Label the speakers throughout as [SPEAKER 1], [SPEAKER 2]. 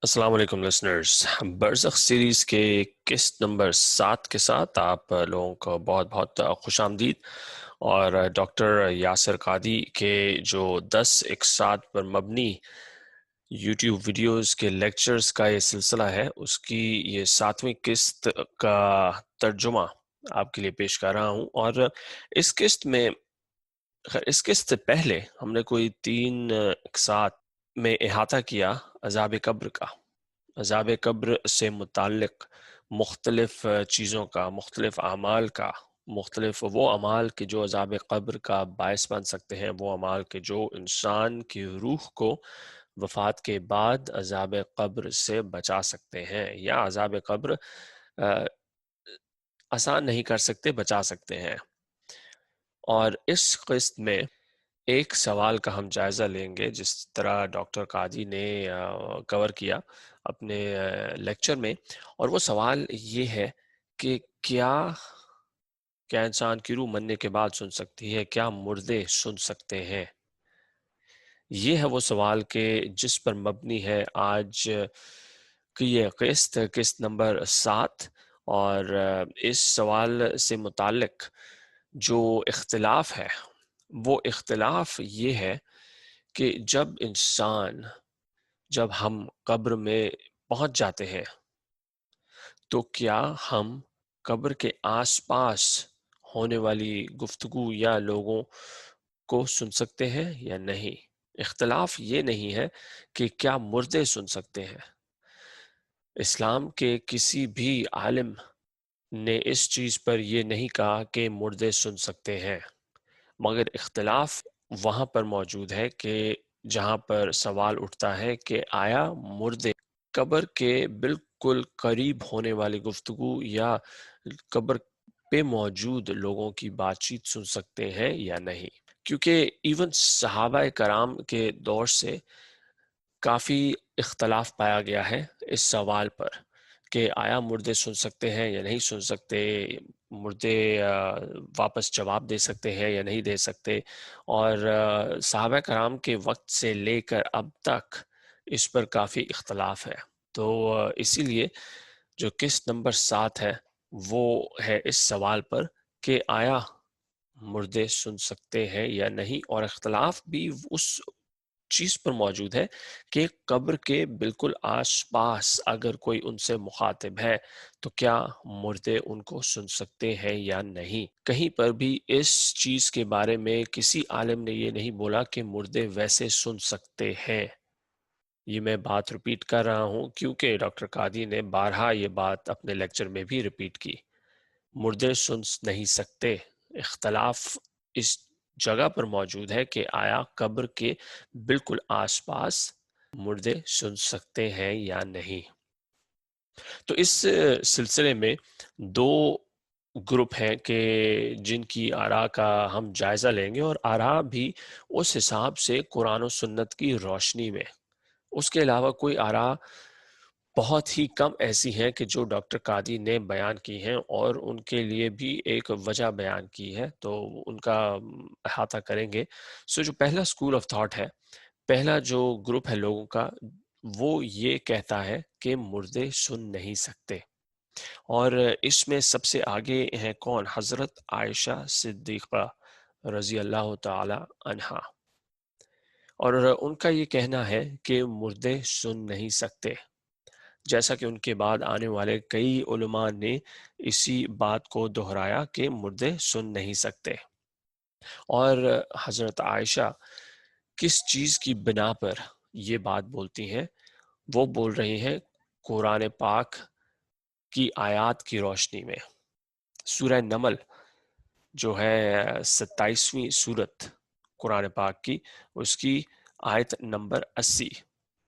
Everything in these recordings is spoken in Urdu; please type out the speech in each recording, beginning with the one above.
[SPEAKER 1] السلام علیکم لسنرز، برزخ سیریز کے قسط نمبر 7 کے ساتھ آپ لوگوں کو بہت بہت خوش آمدید۔ اور ڈاکٹر یاسر قادی کے جو 10 اقساط پر مبنی یوٹیوب ویڈیوز کے لیکچرز کا یہ سلسلہ ہے، اس کی یہ 7ویں قسط کا ترجمہ آپ کے لیے پیش کر رہا ہوں۔ اور اس قسط میں اس قسط سے پہلے ہم نے کوئی 3 اقساط میں احاطہ کیا عذاب قبر کا، عذاب قبر سے متعلق مختلف چیزوں کا، مختلف اعمال کا، مختلف وہ اعمال کے جو عذاب قبر کا باعث بن سکتے ہیں، وہ اعمال کے جو انسان کی روح کو وفات کے بعد عذاب قبر سے بچا سکتے ہیں، یا عذاب قبر آسان نہیں کر سکتے، بچا سکتے ہیں۔ اور اس قسط میں ایک سوال کا ہم جائزہ لیں گے، جس طرح ڈاکٹر قادی نے کور کیا اپنے لیکچر میں، اور وہ سوال یہ ہے کہ کیا انسان کی روح مرنے کے بعد سن سکتی ہے؟ کیا مردے سن سکتے ہیں؟ یہ ہے وہ سوال کہ جس پر مبنی ہے آج کی یہ قسط نمبر 7۔ اور اس سوال سے متعلق جو اختلاف ہے، وہ اختلاف یہ ہے کہ جب ہم قبر میں پہنچ جاتے ہیں تو کیا ہم قبر کے آس پاس ہونے والی گفتگو یا لوگوں کو سن سکتے ہیں یا نہیں؟ اختلاف یہ نہیں ہے کہ کیا مردے سن سکتے ہیں۔ اسلام کے کسی بھی عالم نے اس چیز پر یہ نہیں کہا کہ مردے سن سکتے ہیں، مگر اختلاف وہاں پر موجود ہے کہ جہاں پر سوال اٹھتا ہے کہ آیا مردے قبر کے بالکل قریب ہونے والی گفتگو یا قبر پہ موجود لوگوں کی بات چیت سن سکتے ہیں یا نہیں؟ کیونکہ ایون صحابہ کرام کے دور سے کافی اختلاف پایا گیا ہے اس سوال پر کہ آیا مردے سن سکتے ہیں یا نہیں سن سکتے، مردے واپس جواب دے سکتے ہیں یا نہیں دے سکتے۔ اور صحابہ کرام کے وقت سے لے کر اب تک اس پر کافی اختلاف ہے۔ تو اسی لیے جو قسط نمبر 7 ہے وہ ہے اس سوال پر کہ آیا مردے سن سکتے ہیں یا نہیں، اور اختلاف بھی اس چیز پر موجود ہے کہ قبر کے بالکل آس پاس اگر کوئی ان سے مخاطب ہے تو کیا مردے ان کو سن سکتے ہیں یا نہیں۔ کہیں پر بھی اس چیز کے بارے میں کسی عالم نے یہ نہیں بولا کہ مردے ویسے سن سکتے ہیں۔ یہ میں بات ریپیٹ کر رہا ہوں کیونکہ ڈاکٹر قادی نے بارہا یہ بات اپنے لیکچر میں بھی ریپیٹ کی۔ مردے سن نہیں سکتے، اختلاف اس جگہ پر موجود ہے کہ آیا قبر کے بالکل آس پاس مردے سن سکتے ہیں یا نہیں۔ تو اس سلسلے میں دو گروپ ہیں کہ جن کی آراء کا ہم جائزہ لیں گے، اور آراء بھی اس حساب سے قرآن و سنت کی روشنی میں۔ اس کے علاوہ کوئی آراء بہت ہی کم ایسی ہیں کہ جو ڈاکٹر قادی نے بیان کی ہیں، اور ان کے لیے بھی ایک وجہ بیان کی ہے، تو ان کا احاطہ کریں گے۔ جو پہلا اسکول آف تھاٹ ہے، پہلا جو گروپ ہے لوگوں کا، وہ یہ کہتا ہے کہ مردے سن نہیں سکتے۔ اور اس میں سب سے آگے ہیں کون؟ حضرت عائشہ صدیقہ رضی اللہ تعالی عنہا۔ اور ان کا یہ کہنا ہے کہ مردے سن نہیں سکتے، جیسا کہ ان کے بعد آنے والے کئی علماء نے اسی بات کو دہرایا کہ مردے سن نہیں سکتے۔ اور حضرت عائشہ کس چیز کی بنا پر یہ بات بولتی ہیں؟ وہ بول رہی ہیں قرآن پاک کی آیات کی روشنی میں۔ سورہ نمل جو ہے 27ویں سورت قرآن پاک کی، اس کی آیت نمبر 80،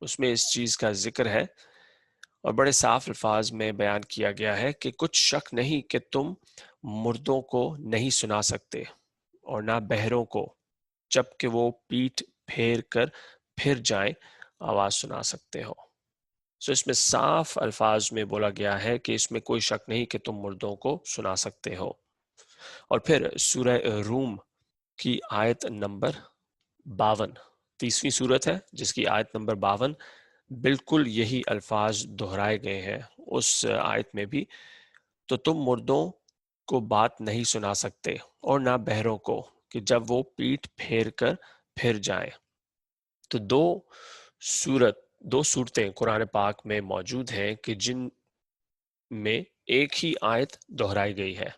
[SPEAKER 1] اس میں اس چیز کا ذکر ہے، اور بڑے صاف الفاظ میں بیان کیا گیا ہے کہ کچھ شک نہیں کہ تم مردوں کو نہیں سنا سکتے اور نہ بہروں کو، جبکہ وہ پیٹھ پھیر کر پھر جائیں آواز سنا سکتے ہو۔ اس میں صاف الفاظ میں بولا گیا ہے کہ اس میں کوئی شک نہیں کہ تم مردوں کو سنا سکتے ہو۔ اور پھر سورہ روم کی آیت نمبر 52، 30ویں سورت ہے جس کی آیت نمبر 52 بالکل یہی الفاظ دہرائے گئے ہیں اس آیت میں بھی. تو تم مردوں کو بات نہیں سنا سکتے اور نہ بہروں کو کہ جب وہ پیٹھ پھیر کر پھر جائیں. تو دو صورتیں قرآن پاک میں موجود ہیں کہ جن میں ایک ہی آیت دہرائی گئی ہے.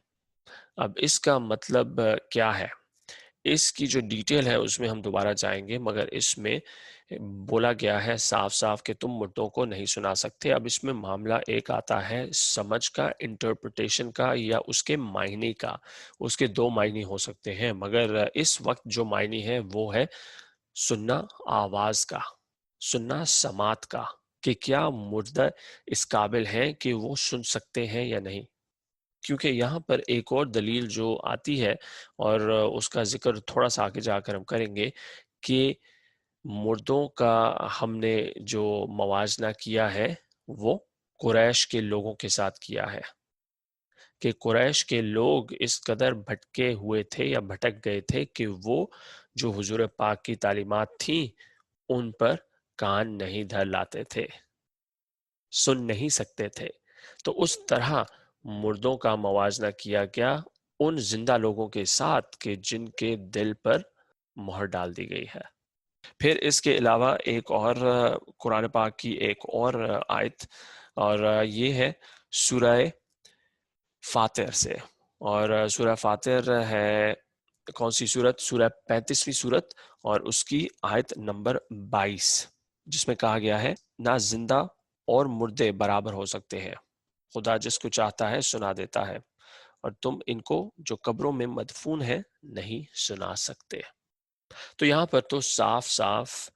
[SPEAKER 1] اب اس کا مطلب کیا ہے؟ اس کی جو ڈیٹیل ہے اس میں ہم دوبارہ جائیں گے، مگر اس میں بولا گیا ہے صاف صاف کہ تم مردوں کو نہیں سنا سکتے. اب اس میں معاملہ ایک آتا ہے سمجھ کا، انٹرپریٹیشن کا، یا اس کے معنی کا. اس کے دو معنی ہو سکتے ہیں، مگر اس وقت جو معنی ہے وہ ہے سننا آواز کا، سننا سماعت کا، کہ کیا مردہ اس قابل ہیں کہ وہ سن سکتے ہیں یا نہیں. کیونکہ یہاں پر ایک اور دلیل جو آتی ہے، اور اس کا ذکر تھوڑا سا آگے جا کر ہم کریں گے، کہ مردوں کا ہم نے جو موازنہ کیا ہے وہ قریش کے لوگوں کے ساتھ کیا ہے، کہ قریش کے لوگ اس قدر بھٹکے ہوئے تھے یا بھٹک گئے تھے کہ وہ جو حضور پاک کی تعلیمات تھیں ان پر کان نہیں دھر لاتے تھے، سن نہیں سکتے تھے. تو اس طرح مردوں کا موازنہ کیا گیا ان زندہ لوگوں کے ساتھ کہ جن کے دل پر مہر ڈال دی گئی ہے. پھر اس کے علاوہ ایک اور قرآن پاک کی ایک اور آیت، اور یہ ہے سورہ فاطر سے. اور سورہ فاطر ہے کون سی صورت؟ سورہ 35ویں صورت، اور اس کی آیت نمبر 22، جس میں کہا گیا ہے نہ زندہ اور مردے برابر ہو سکتے ہیں، خدا جس کو چاہتا ہے سنا دیتا ہے، اور تم ان کو جو قبروں میں مدفون ہے نہیں سنا سکتے. تو یہاں پر تو صاف صاف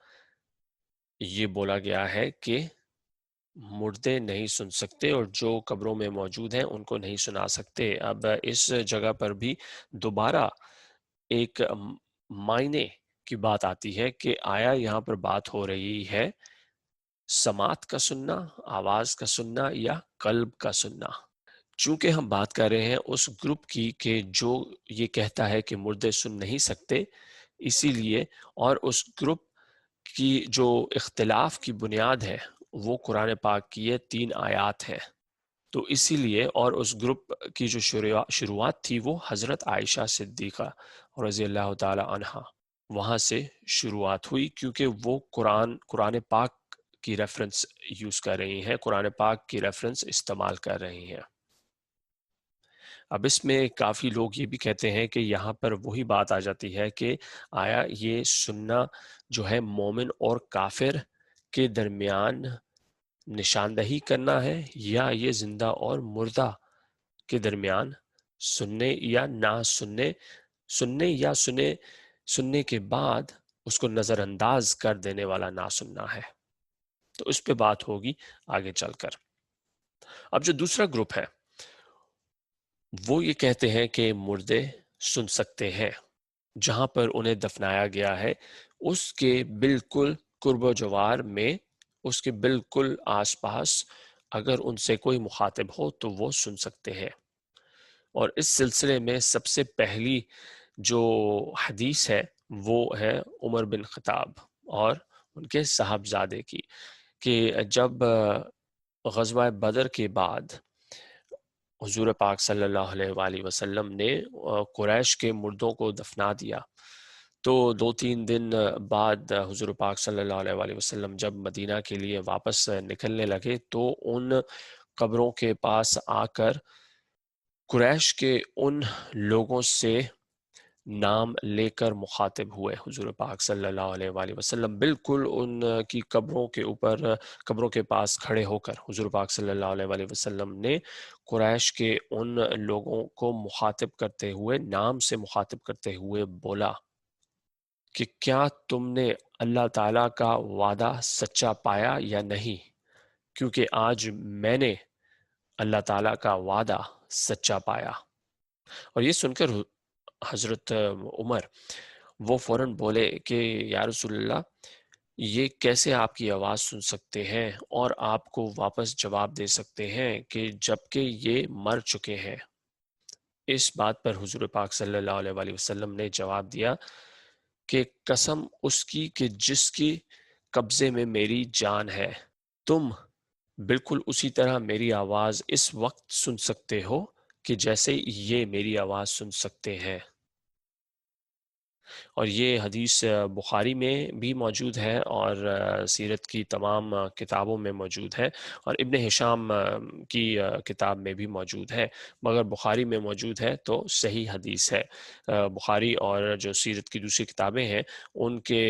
[SPEAKER 1] یہ بولا گیا ہے کہ مردے نہیں سن سکتے اور جو قبروں میں موجود ہیں ان کو نہیں سنا سکتے. اب اس جگہ پر بھی دوبارہ ایک معنی کی بات آتی ہے کہ آیا یہاں پر بات ہو رہی ہے سماعت کا سننا، آواز کا سننا، یا قلب کا سننا. چونکہ ہم بات کر رہے ہیں اس گروپ کی کہ جو یہ کہتا ہے کہ مردے سن نہیں سکتے، اسی لیے، اور اس گروپ کی جو اختلاف کی بنیاد ہے وہ قرآن پاک کی یہ 3 آیات ہیں. تو اسی لیے، اور اس گروپ کی جو شروعات تھی وہ حضرت عائشہ صدیقہ رضی اللہ تعالی عنہا، وہاں سے شروعات ہوئی، کیونکہ وہ قرآن پاک کی ریفرنس یوز کر رہی ہیں، قرآن پاک کی ریفرنس استعمال کر رہی ہیں. اب اس میں کافی لوگ یہ بھی کہتے ہیں کہ یہاں پر وہی بات آ جاتی ہے کہ آیا یہ سننا جو ہے مومن اور کافر کے درمیان نشاندہی کرنا ہے، یا یہ زندہ اور مردہ کے درمیان سننے یا نہ سننے، سننے یا سننے کے بعد اس کو نظر انداز کر دینے والا نہ سننا ہے. تو اس پہ بات ہوگی آگے چل کر. اب جو دوسرا گروپ ہے وہ یہ کہتے ہیں کہ مردے سن سکتے ہیں، جہاں پر انہیں دفنایا گیا ہے اس کے بالکل قرب و جوار میں، اس کے بالکل آس پاس اگر ان سے کوئی مخاطب ہو تو وہ سن سکتے ہیں. اور اس سلسلے میں سب سے پہلی جو حدیث ہے وہ ہے عمر بن خطاب اور ان کے صاحبزادے کی، کہ جب غزوہ بدر کے بعد حضور پاک صلی اللہ علیہ وآلہ وسلم نے قریش کے مردوں کو دفنا دیا، تو 2-3 دن بعد حضور پاک صلی اللہ علیہ وآلہ وسلم جب مدینہ کے لیے واپس نکلنے لگے تو ان قبروں کے پاس آ کر قریش کے ان لوگوں سے نام لے کر مخاطب ہوئے حضور پاک صلی اللہ علیہ وآلہ وسلم، بالکل ان کی قبروں کے اوپر، قبروں کے پاس کھڑے ہو کر حضور پاک صلی اللہ علیہ وآلہ وسلم نے قریش کے ان لوگوں کو مخاطب کرتے ہوئے، نام سے مخاطب کرتے ہوئے بولا کہ کیا تم نے اللہ تعالیٰ کا وعدہ سچا پایا یا نہیں؟ کیونکہ آج میں نے اللہ تعالیٰ کا وعدہ سچا پایا. اور یہ سن کر حضرت عمر وہ فوراً بولے کہ یا رسول اللہ، یہ کیسے آپ کی آواز سن سکتے ہیں اور آپ کو واپس جواب دے سکتے ہیں کہ جبکہ یہ مر چکے ہیں؟ اس بات پر حضور پاک صلی اللہ علیہ وسلم نے جواب دیا کہ قسم اس کی کہ جس کی قبضے میں میری جان ہے، تم بالکل اسی طرح میری آواز اس وقت سن سکتے ہو کہ جیسے یہ میری آواز سن سکتے ہیں۔ اور یہ حدیث بخاری میں بھی موجود ہے اور سیرت کی تمام کتابوں میں موجود ہے، اور ابن ہشام کی کتاب میں بھی موجود ہے، مگر بخاری میں موجود ہے تو صحیح حدیث ہے۔ بخاری اور جو سیرت کی دوسری کتابیں ہیں ان کے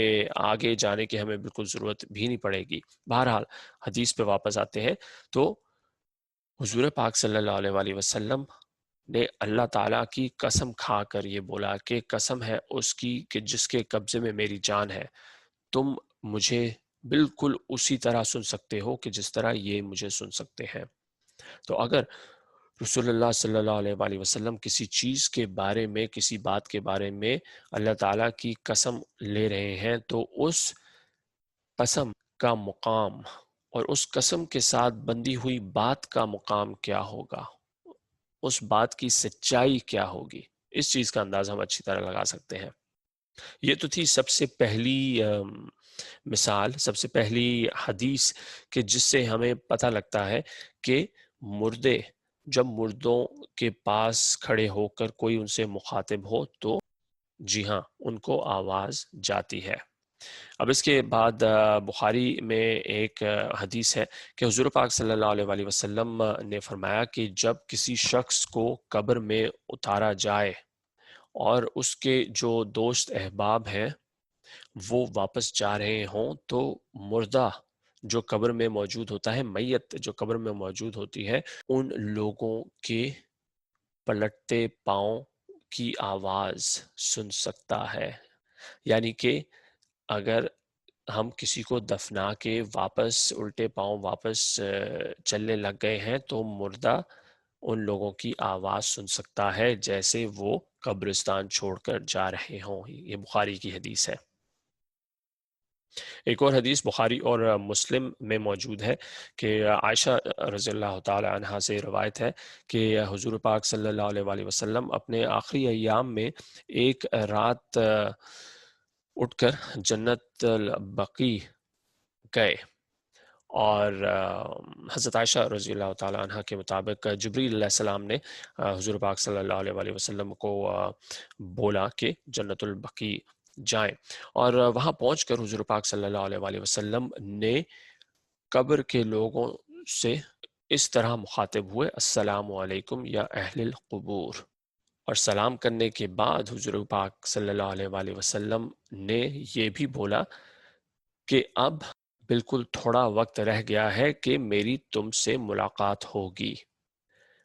[SPEAKER 1] آگے جانے کی ہمیں بالکل ضرورت بھی نہیں پڑے گی۔ بہرحال حدیث پہ واپس آتے ہیں تو حضور پاک صلی اللہ علیہ وآلہ وسلم نے اللہ تعالیٰ کی قسم کھا کر یہ بولا کہ قسم ہے اس کی کہ جس کے قبضے میں میری جان ہے، تم مجھے بالکل اسی طرح سن سکتے ہو کہ جس طرح یہ مجھے سن سکتے ہیں۔ تو اگر رسول اللہ صلی اللہ علیہ وآلہ وسلم کسی چیز کے بارے میں، کسی بات کے بارے میں اللہ تعالیٰ کی قسم لے رہے ہیں تو اس قسم کا مقام اور اس قسم کے ساتھ بندھی ہوئی بات کا مقام کیا ہوگا، اس بات کی سچائی کیا ہوگی، اس چیز کا انداز ہم اچھی طرح لگا سکتے ہیں۔ یہ تو تھی سب سے پہلی مثال، سب سے پہلی حدیث کہ جس سے ہمیں پتہ لگتا ہے کہ مردے جب مردوں کے پاس کھڑے ہو کر کوئی ان سے مخاطب ہو تو جی ہاں ان کو آواز جاتی ہے۔ اب اس کے بعد بخاری میں ایک حدیث ہے کہ حضور پاک صلی اللہ علیہ وآلہ وسلم نے فرمایا کہ جب کسی شخص کو قبر میں اتارا جائے اور اس کے جو دوست احباب ہیں وہ واپس جا رہے ہوں تو مردہ جو قبر میں موجود ہوتا ہے، میت جو قبر میں موجود ہوتی ہے، ان لوگوں کے پلٹتے پاؤں کی آواز سن سکتا ہے۔ یعنی کہ اگر ہم کسی کو دفنا کے واپس الٹے پاؤں واپس چلنے لگ گئے ہیں تو مردہ ان لوگوں کی آواز سن سکتا ہے جیسے وہ قبرستان چھوڑ کر جا رہے ہوں۔ یہ بخاری کی حدیث ہے۔ ایک اور حدیث بخاری اور مسلم میں موجود ہے کہ عائشہ رضی اللہ تعالی عنہا سے روایت ہے کہ حضور پاک صلی اللہ علیہ وآلہ وسلم اپنے آخری ایام میں ایک رات اٹھ کر جنت البقیع گئے، اور حضرت عائشہ رضی اللہ تعالیٰ عنہ کے مطابق جبریل علیہ السلام نے حضور پاک صلی اللہ علیہ وآلہ وسلم کو بولا کہ جنت البقیع جائیں، اور وہاں پہنچ کر حضور پاک صلی اللہ علیہ وآلہ وسلم نے قبر کے لوگوں سے اس طرح مخاطب ہوئے: السلام علیکم یا اہل القبور، اور سلام کرنے کے بعد حضور پاک صلی اللہ علیہ وآلہ وسلم نے یہ بھی بولا کہ اب بالکل تھوڑا وقت رہ گیا ہے کہ میری تم سے ملاقات ہوگی۔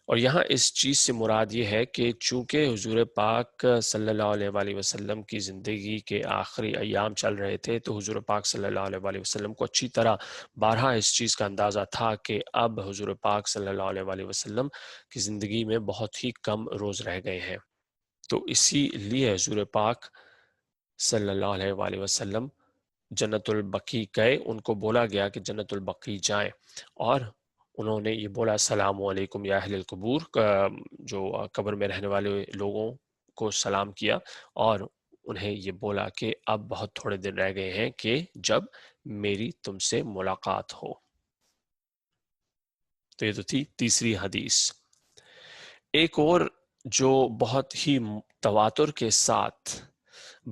[SPEAKER 1] اور یہاں اس چیز سے مراد یہ ہے کہ چونکہ حضور پاک صلی اللہ علیہ وآلہ وسلم کی زندگی کے آخری ایام چل رہے تھے تو حضور پاک صلی اللہ علیہ وآلہ وسلم کو اچھی طرح بارہا اس چیز کا اندازہ تھا کہ اب حضور پاک صلی اللہ علیہ وآلہ وسلم کی زندگی میں بہت ہی کم روز رہ گئے ہیں، تو اسی لیے حضور پاک صلی اللہ علیہ وآلہ وسلم جنت البقیع گئے، ان کو بولا گیا کہ جنت البقیع جائیں، اور انہوں نے یہ بولا: السلام علیکم یا اہل القبور، جو قبر میں رہنے والے لوگوں کو سلام کیا، اور انہیں یہ بولا کہ اب بہت تھوڑے دن رہ گئے ہیں کہ جب میری تم سے ملاقات ہو۔ تو یہ تو تھی تیسری حدیث۔ ایک اور جو بہت ہی تواتر کے ساتھ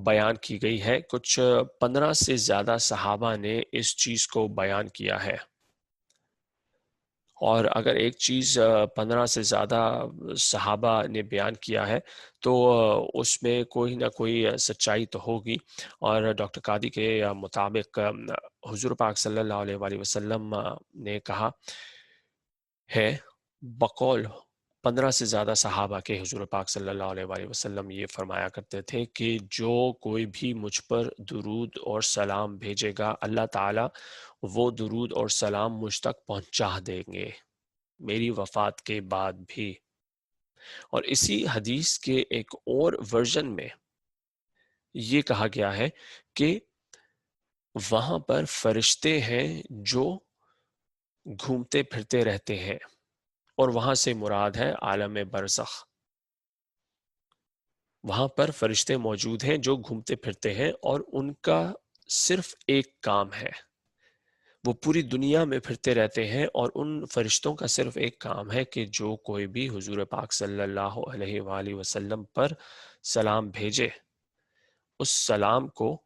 [SPEAKER 1] بیان کی گئی ہے، کچھ 15 سے زیادہ صحابہ نے اس چیز کو بیان کیا ہے، اور اگر ایک چیز 15 سے زیادہ صحابہ نے بیان کیا ہے تو اس میں کوئی نہ کوئی سچائی تو ہوگی، اور ڈاکٹر قادی کے مطابق حضور پاک صلی اللہ علیہ وآلہ وسلم نے کہا ہے بقول 15 سے زیادہ صحابہ کے، حضور پاک صلی اللہ علیہ وآلہ وسلم یہ فرمایا کرتے تھے کہ جو کوئی بھی مجھ پر درود اور سلام بھیجے گا اللہ تعالیٰ وہ درود اور سلام مجھ تک پہنچا دیں گے میری وفات کے بعد بھی۔ اور اسی حدیث کے ایک اور ورژن میں یہ کہا گیا ہے کہ وہاں پر فرشتے ہیں جو گھومتے پھرتے رہتے ہیں، اور وہاں سے مراد ہے عالم برزخ۔ وہاں پر فرشتے موجود ہیں جو گھومتے پھرتے ہیں اور ان کا صرف ایک کام ہے، وہ پوری دنیا میں پھرتے رہتے ہیں، اور ان فرشتوں کا صرف ایک کام ہے کہ جو کوئی بھی حضور پاک صلی اللہ علیہ وآلہ وسلم پر سلام بھیجے، اس سلام کو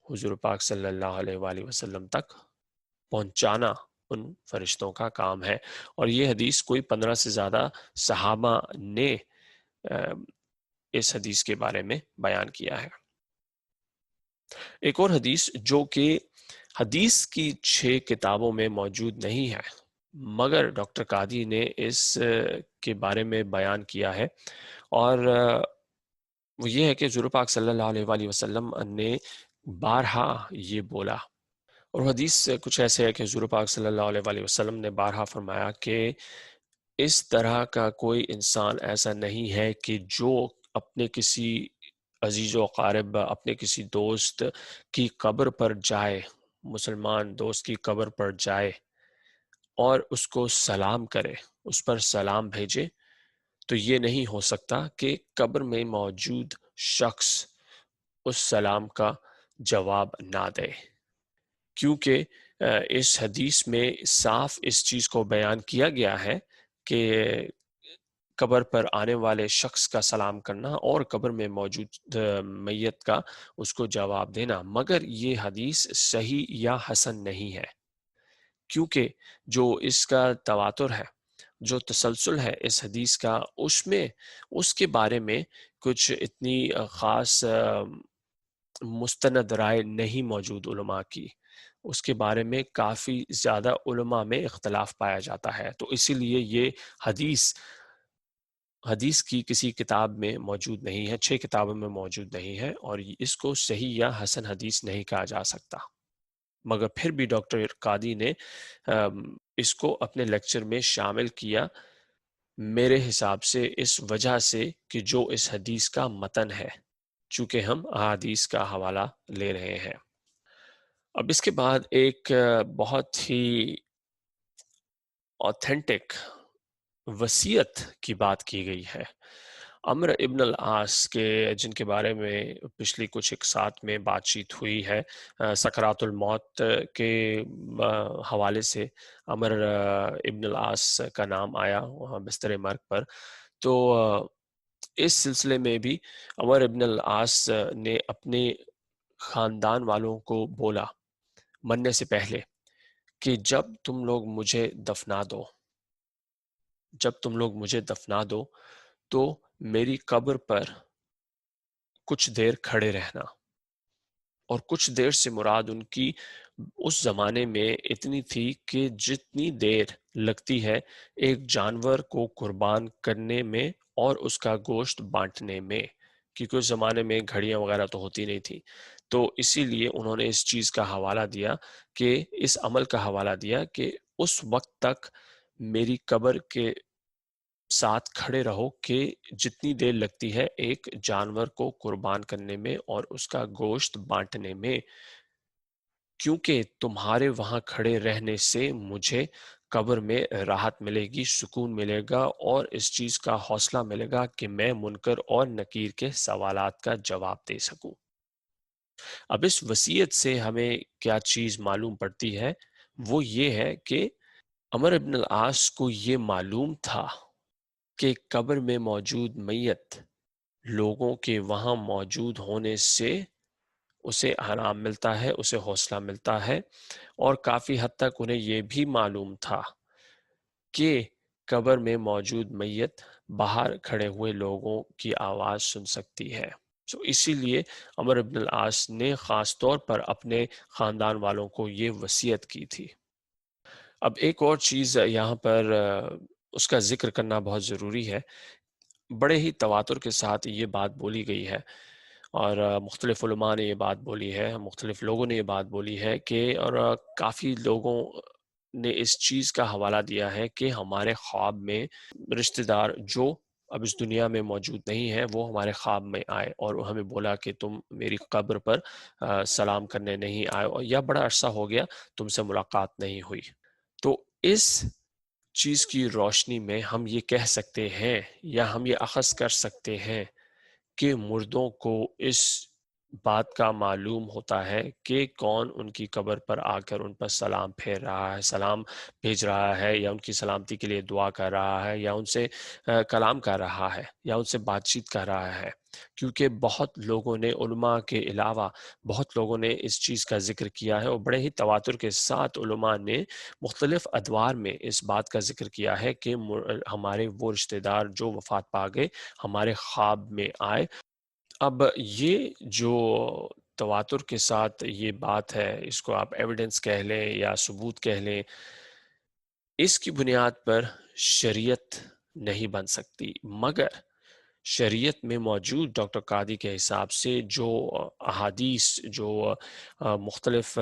[SPEAKER 1] حضور پاک صلی اللہ علیہ وآلہ وسلم تک پہنچانا ان فرشتوں کا کام ہے۔ اور یہ حدیث کوئی 15 سے زیادہ صحابہ نے اس حدیث کے بارے میں بیان کیا ہے۔ ایک اور حدیث جو کہ حدیث کی 6 کتابوں میں موجود نہیں ہے، مگر ڈاکٹر قادی نے اس کے بارے میں بیان کیا ہے، اور وہ یہ ہے کہ حضور پاک صلی اللہ علیہ وآلہ وسلم نے بارہا یہ بولا، اور حدیث کچھ ایسے ہے کہ حضور پاک صلی اللہ علیہ وآلہ وسلم نے بارہا فرمایا کہ اس طرح کا کوئی انسان ایسا نہیں ہے کہ جو اپنے کسی عزیز و قارب، اپنے کسی دوست کی قبر پر جائے، مسلمان دوست کی قبر پر جائے اور اس کو سلام کرے، اس پر سلام بھیجے، تو یہ نہیں ہو سکتا کہ قبر میں موجود شخص اس سلام کا جواب نہ دے، کیونکہ اس حدیث میں صاف اس چیز کو بیان کیا گیا ہے کہ قبر پر آنے والے شخص کا سلام کرنا اور قبر میں موجود میت کا اس کو جواب دینا، مگر یہ حدیث صحیح یا حسن نہیں ہے، کیونکہ جو اس کا تواتر ہے، جو تسلسل ہے اس حدیث کا، اس میں اس کے بارے میں کچھ اتنی خاص مستند رائے نہیں موجود علماء کی، اس کے بارے میں کافی زیادہ علماء میں اختلاف پایا جاتا ہے، تو اسی لیے یہ حدیث کی کسی کتاب میں موجود نہیں ہے، 6 کتابوں میں موجود نہیں ہے، اور اس کو صحیح یا حسن حدیث نہیں کہا جا سکتا، مگر پھر بھی ڈاکٹر قادی نے اس کو اپنے لیکچر میں شامل کیا، میرے حساب سے اس وجہ سے کہ جو اس حدیث کا متن ہے، چونکہ ہم احادیث کا حوالہ لے رہے ہیں۔ اب اس کے بعد ایک بہت ہی اوتھینٹک وصیت کی بات کی گئی ہے عمرو ابن العاص کے، جن کے بارے میں پچھلی کچھ ایک ساتھ میں بات چیت ہوئی ہے، سکرات الموت کے حوالے سے عمرو ابن العاص کا نام آیا وہاں بستر مرگ پر، تو اس سلسلے میں بھی عمرو ابن العاص نے اپنے خاندان والوں کو بولا مرنے سے پہلے کہ جب تم لوگ مجھے دفنا دو تو میری قبر پر کچھ دیر کھڑے رہنا، اور کچھ دیر سے مراد ان کی اس زمانے میں اتنی تھی کہ جتنی دیر لگتی ہے ایک جانور کو قربان کرنے میں اور اس کا گوشت بانٹنے میں، کیونکہ اس زمانے میں گھڑیاں وغیرہ تو ہوتی نہیں تھی، تو اسی لیے انہوں نے اس چیز کا حوالہ دیا، کہ اس عمل کا حوالہ دیا کہ اس وقت تک میری قبر کے ساتھ کھڑے رہو کہ جتنی دیر لگتی ہے ایک جانور کو قربان کرنے میں اور اس کا گوشت بانٹنے میں، کیونکہ تمہارے وہاں کھڑے رہنے سے مجھے قبر میں راحت ملے گی، سکون ملے گا، اور اس چیز کا حوصلہ ملے گا کہ میں منکر اور نکیر کے سوالات کا جواب دے سکوں۔ اب اس وصیت سے ہمیں کیا چیز معلوم پڑتی ہے، وہ یہ ہے کہ عمرو ابن العاص کو یہ معلوم تھا کہ قبر میں موجود میت لوگوں کے وہاں موجود ہونے سے اسے آرام ملتا ہے، اسے حوصلہ ملتا ہے، اور کافی حد تک انہیں یہ بھی معلوم تھا کہ قبر میں موجود میت باہر کھڑے ہوئے لوگوں کی آواز سن سکتی ہے، اسی لیے عمرو ابن العاص نے خاص طور پر اپنے خاندان والوں کو یہ وصیت کی تھی۔ اب ایک اور چیز یہاں پر اس کا ذکر کرنا بہت ضروری ہے، بڑے ہی تواتر کے ساتھ یہ بات بولی گئی ہے، اور مختلف علماء نے یہ بات بولی ہے، مختلف لوگوں نے یہ بات بولی ہے کہ، اور کافی لوگوں نے اس چیز کا حوالہ دیا ہے کہ ہمارے خواب میں رشتہ دار جو اب اس دنیا میں موجود نہیں ہے وہ ہمارے خواب میں آئے اور ہمیں بولا کہ تم میری قبر پر سلام کرنے نہیں آئے، یا بڑا عرصہ ہو گیا تم سے ملاقات نہیں ہوئی، تو اس چیز کی روشنی میں ہم یہ کہہ سکتے ہیں یا ہم یہ اخذ کر سکتے ہیں کہ مردوں کو اس بات کا معلوم ہوتا ہے کہ کون ان کی قبر پر آ کر ان پر سلام پھیر رہا ہے، سلام بھیج رہا ہے، یا ان کی سلامتی کے لیے دعا کر رہا ہے، یا ان سے کلام کر رہا ہے، یا ان سے بات چیت کر رہا ہے۔ کیونکہ بہت لوگوں نے، علماء کے علاوہ بہت لوگوں نے اس چیز کا ذکر کیا ہے، اور بڑے ہی تواتر کے ساتھ علماء نے مختلف ادوار میں اس بات کا ذکر کیا ہے کہ ہمارے وہ رشتہ دار جو وفات پا گئے ہمارے خواب میں آئے۔ اب یہ جو تواتر کے ساتھ یہ بات ہے، اس کو آپ ایویڈنس کہہ لیں یا ثبوت کہہ لیں، اس کی بنیاد پر شریعت نہیں بن سکتی، مگر شریعت میں موجود ڈاکٹر قادی کے حساب سے جو احادیث، جو مختلف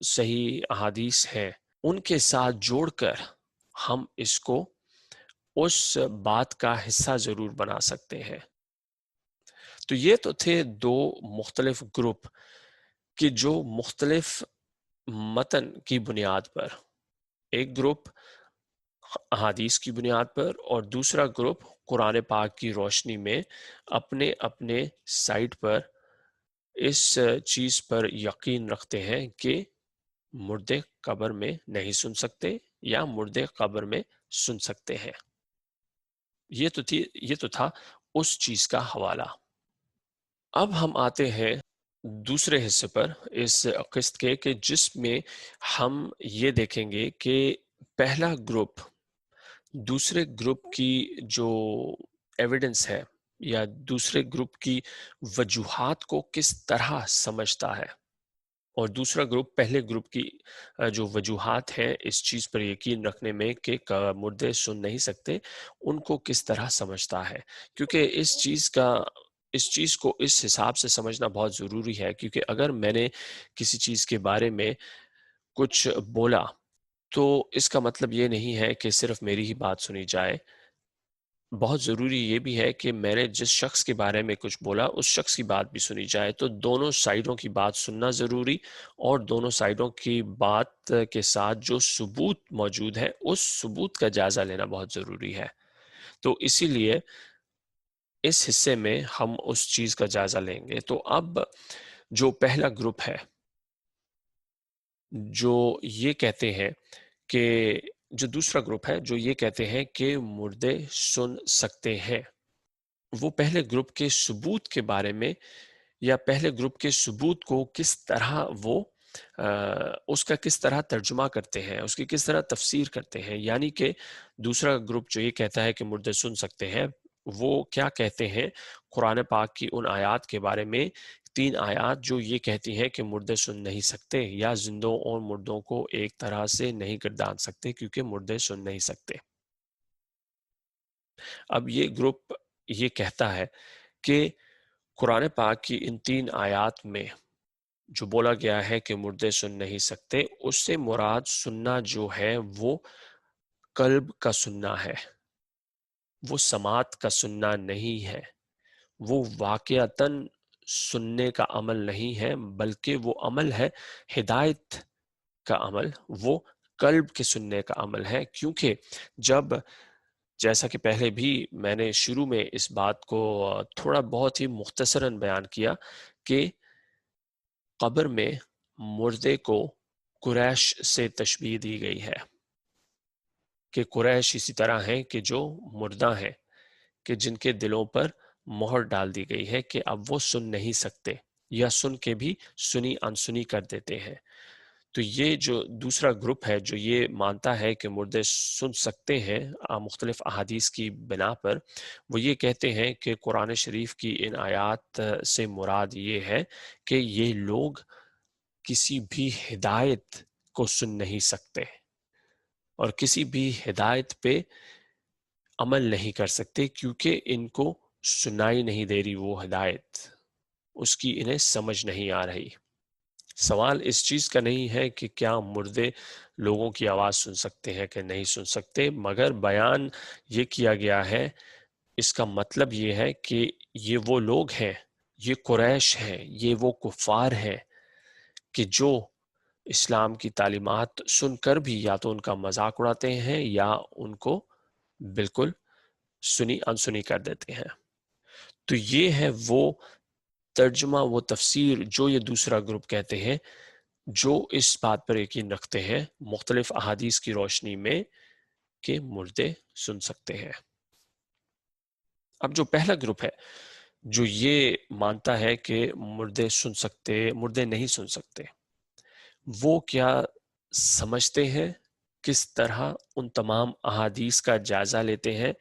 [SPEAKER 1] صحیح احادیث ہیں، ان کے ساتھ جوڑ کر ہم اس کو اس بات کا حصہ ضرور بنا سکتے ہیں۔ تو یہ تو تھے دو مختلف گروپ کہ جو مختلف متن کی بنیاد پر، ایک گروپ احادیث کی بنیاد پر اور دوسرا گروپ قرآن پاک کی روشنی میں اپنے اپنے سائٹ پر اس چیز پر یقین رکھتے ہیں کہ مردے قبر میں نہیں سن سکتے یا مردے قبر میں سن سکتے ہیں۔ یہ تو تھا اس چیز کا حوالہ۔ اب ہم آتے ہیں دوسرے حصے پر اس قسط کے، کہ جس میں ہم یہ دیکھیں گے کہ پہلا گروپ دوسرے گروپ کی جو ایویڈنس ہے یا دوسرے گروپ کی وجوہات کو کس طرح سمجھتا ہے، اور دوسرا گروپ پہلے گروپ کی جو وجوہات ہیں اس چیز پر یقین رکھنے میں کہ مردے سن نہیں سکتے، ان کو کس طرح سمجھتا ہے۔ کیونکہ اس چیز کو اس حساب سے سمجھنا بہت ضروری ہے، کیونکہ اگر میں نے کسی چیز کے بارے میں کچھ بولا تو اس کا مطلب یہ نہیں ہے کہ صرف میری ہی بات سنی جائے۔ بہت ضروری یہ بھی ہے کہ میں نے جس شخص کے بارے میں کچھ بولا اس شخص کی بات بھی سنی جائے۔ تو دونوں سائڈوں کی بات سننا ضروری، اور دونوں سائڈوں کی بات کے ساتھ جو ثبوت موجود ہے اس ثبوت کا جائزہ لینا بہت ضروری ہے۔ تو اسی لیے اس حصے میں ہم اس چیز کا جائزہ لیں گے۔ تو اب جو پہلا گروپ ہے جو یہ کہتے ہیں کہ جو دوسرا گروپ ہے جو یہ کہتے ہیں کہ مردے سن سکتے ہیں، وہ پہلے گروپ کے ثبوت کے بارے میں، یا پہلے گروپ کے ثبوت کو کس طرح وہ اس کا کس طرح ترجمہ کرتے ہیں، اس کی کس طرح تفسیر کرتے ہیں۔ یعنی کہ دوسرا گروپ جو یہ کہتا ہے کہ مردے سن سکتے ہیں، وہ کیا کہتے ہیں قرآن پاک کی ان آیات کے بارے میں، 3 آیات جو یہ کہتی ہیں کہ مردے سن نہیں سکتے، یا زندوں اور مردوں کو ایک طرح سے نہیں گردان سکتے کیونکہ مردے سن نہیں سکتے۔ اب یہ گروپ یہ کہتا ہے کہ قرآن پاک کی ان 3 آیات میں جو بولا گیا ہے کہ مردے سن نہیں سکتے، اس سے مراد سننا جو ہے وہ قلب کا سننا ہے، وہ سماعت کا سننا نہیں ہے، وہ واقعتاً سننے کا عمل نہیں ہے، بلکہ وہ عمل ہے ہدایت کا عمل، وہ قلب کے سننے کا عمل ہے۔ کیونکہ جیسا کہ پہلے بھی میں نے شروع میں اس بات کو تھوڑا بہت ہی مختصراً بیان کیا کہ قبر میں مردے کو قریش سے تشبیہ دی گئی ہے، کہ قریش اسی طرح ہیں کہ جو مردہ ہیں، کہ جن کے دلوں پر مہر ڈال دی گئی ہے کہ اب وہ سن نہیں سکتے، یا سن کے بھی سنی انسنی کر دیتے ہیں۔ تو یہ جو دوسرا گروپ ہے جو یہ مانتا ہے کہ مردے سن سکتے ہیں مختلف احادیث کی بنا پر، وہ یہ کہتے ہیں کہ قرآن شریف کی ان آیات سے مراد یہ ہے کہ یہ لوگ کسی بھی ہدایت کو سن نہیں سکتے، اور کسی بھی ہدایت پہ عمل نہیں کر سکتے، کیونکہ ان کو سنائی نہیں دے رہی وہ ہدایت، اس کی انہیں سمجھ نہیں آ رہی۔ سوال اس چیز کا نہیں ہے کہ کیا مردے لوگوں کی آواز سن سکتے ہیں کہ نہیں سن سکتے، مگر بیان یہ کیا گیا ہے، اس کا مطلب یہ ہے کہ یہ وہ لوگ ہیں، یہ قریش ہیں، یہ وہ کفار ہیں کہ جو اسلام کی تعلیمات سن کر بھی یا تو ان کا مذاق اڑاتے ہیں یا ان کو بالکل سنی انسنی کر دیتے ہیں۔ تو یہ ہے وہ ترجمہ و تفسیر جو یہ دوسرا گروپ کہتے ہیں، جو اس بات پر یقین رکھتے ہیں مختلف احادیث کی روشنی میں کہ مردے سن سکتے ہیں۔ اب جو پہلا گروپ ہے جو یہ مانتا ہے کہ مردے نہیں سن سکتے، وہ کیا سمجھتے ہیں، کس طرح ان تمام احادیث کا جائزہ لیتے ہیں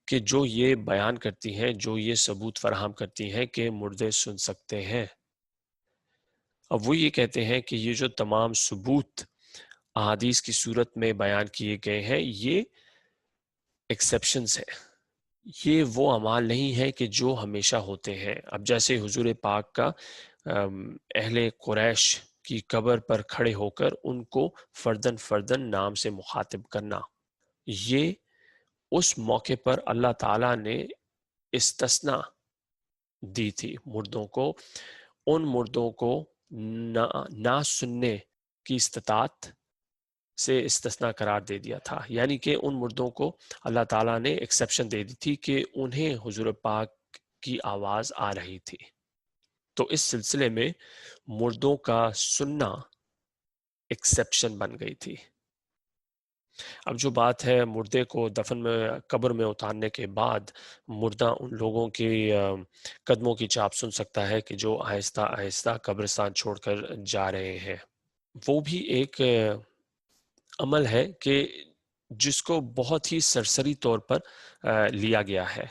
[SPEAKER 1] کہ جو یہ بیان کرتی ہیں، جو یہ ثبوت فراہم کرتی ہیں کہ مردے سن سکتے ہیں۔ اب وہ یہ کہتے ہیں کہ یہ جو تمام ثبوت احادیث کی صورت میں بیان کیے گئے ہیں، یہ ایکسیپشنز ہیں، یہ وہ اعمال نہیں ہے کہ جو ہمیشہ ہوتے ہیں۔ اب جیسے حضور پاک کا اہل قریش کی قبر پر کھڑے ہو کر ان کو فردن فردن نام سے مخاطب کرنا، یہ اس موقع پر اللہ تعالیٰ نے استثناء دی تھی مردوں کو، ان مردوں کو نہ سننے کی استطاعت سے استثناء قرار دے دیا تھا، یعنی کہ ان مردوں کو اللہ تعالیٰ نے ایکسیپشن دے دی تھی کہ انہیں حضور پاک کی آواز آ رہی تھی۔ تو اس سلسلے میں مردوں کا سننا ایکسیپشن بن گئی تھی۔ اب جو بات ہے مردے کو دفن میں قبر میں اتارنے کے بعد مردہ ان لوگوں کی قدموں کی چاپ سن سکتا ہے کہ جو آہستہ آہستہ قبرستان چھوڑ کر جا رہے ہیں، وہ بھی ایک عمل ہے کہ جس کو بہت ہی سرسری طور پر لیا گیا ہے،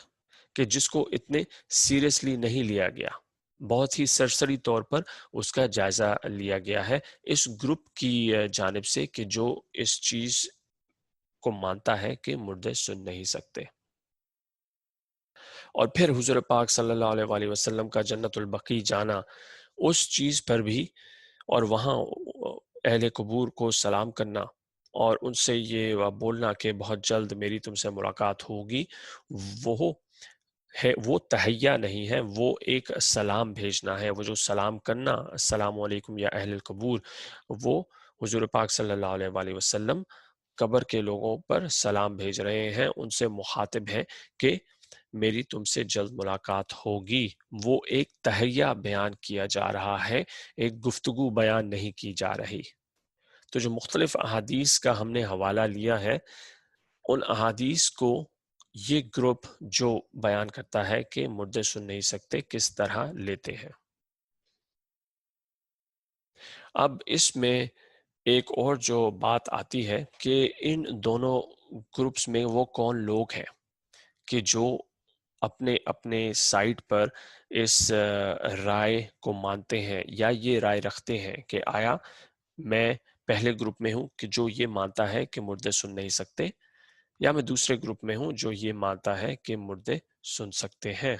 [SPEAKER 1] کہ جس کو اتنے سیریسلی نہیں لیا گیا، بہت ہی سرسری طور پر اس کا جائزہ لیا گیا ہے اس گروپ کی جانب سے کہ جو اس چیز کو مانتا ہے کہ مردے سن نہیں سکتے۔ اور پھر حضور پاک صلی اللہ علیہ وآلہ وسلم کا جنت البقیع جانا، اس چیز پر بھی، اور وہاں اہل قبور کو سلام کرنا اور ان سے یہ بولنا کہ بہت جلد میری تم سے ملاقات ہوگی، وہ تحیہ نہیں ہے، وہ ایک سلام بھیجنا ہے۔ وہ جو سلام کرنا، السلام علیکم یا اہل القبور، وہ حضور پاک صلی اللہ علیہ وآلہ وسلم قبر کے لوگوں پر سلام بھیج رہے ہیں، ان سے مخاطب ہے کہ میری تم سے جلد ملاقات ہوگی۔ وہ ایک تحیہ بیان کیا جا رہا ہے، ایک گفتگو بیان نہیں کی جا رہی۔ تو جو مختلف احادیث کا ہم نے حوالہ لیا ہے، ان احادیث کو یہ گروپ جو بیان کرتا ہے کہ مردے سن نہیں سکتے کس طرح لیتے ہیں۔ اب اس میں ایک اور جو بات آتی ہے کہ ان دونوں گروپس میں وہ کون لوگ ہیں کہ جو اپنے اپنے سائٹ پر اس رائے کو مانتے ہیں یا یہ رائے رکھتے ہیں کہ آیا میں پہلے گروپ میں ہوں کہ جو یہ مانتا ہے کہ مردے سن نہیں سکتے، یا میں دوسرے گروپ میں ہوں جو یہ مانتا ہے کہ مردے سن سکتے ہیں۔